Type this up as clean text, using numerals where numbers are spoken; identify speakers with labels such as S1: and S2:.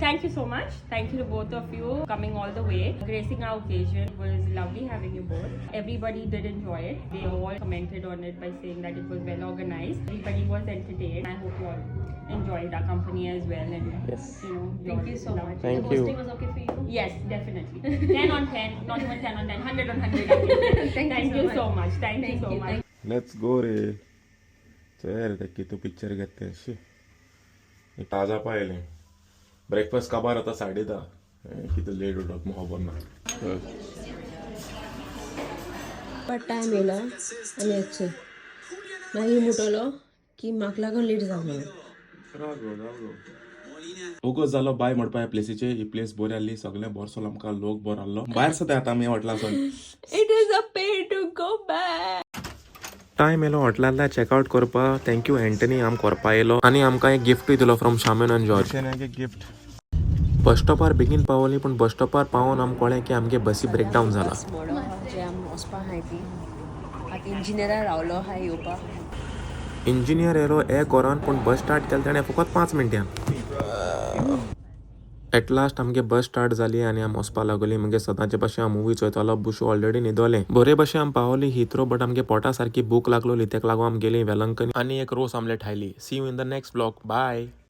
S1: Thank you so much. Thank you to both of you coming all the way, gracing our occasion. It was lovely having you both. Everybody did enjoy it. They all commented on it by saying that it was well organized. Everybody was entertained. I hope you all enjoyed our company as well. And
S2: Yes.
S1: thank you so much.
S2: Thank
S3: The
S2: you.
S3: hosting was okay for you?
S1: Yes, definitely. 10 on 10, not even 10 on 10, 100 on 100. Thank you so much. Thank you so much.
S2: Let's go रे चल ते तू picture घेते शी ताजा पाहिले breakfast काबार आता 10:30 किती late उठत खबर ना
S3: टायम येयला आनी याचे मागीर मुटलो की म्हाका लागून लेट जावं
S2: उगोच जालो बाय म्हणपा प्लेसीचे ही प्लेस बरी आसली सगळें बरसो आमकां लोक बरो आहलो भायर सद्या आतां आमी हॉटेलासून
S3: it is a pain to go back
S2: time येलो हॉटेलांतल्या चेकआउट करपा थँक्यू एंटनी आम करपा येयलो आनी आमकां एक गिफ्टूय दिलो फ्रॉम शामेन एंड जॉर्ज गिफ्ट बस स्टॉपार बेगीन पावली पूण बस स्टॉपार पावून आम कळ्ळें की आमगे बसी ब्रेकडावन जाला
S3: मोडो जे आम वचपा आहाय ती आतां इंजिनियरार रावलो आहाय येवपाक
S2: इंजिनियर येलो हे कोरोन पूण बस स्टार्ट केलें ताणें फकत 5 मिनटां एट लास्ट आमगे बस स्टार्ट जाली आनी आम वचपा लागली म्हणजे सदांचे भशेन हांव मुवी चोयतालो बुशू ऑलरेडी न्हिदोलें बरे भशेन आम पावली हिथ्रो बट आमगे पोटा सारकी भूक लागलोली तेका लागून आम गेली वेलंकनी आनी एक रोस आमलेट खायली see you in the next blog bye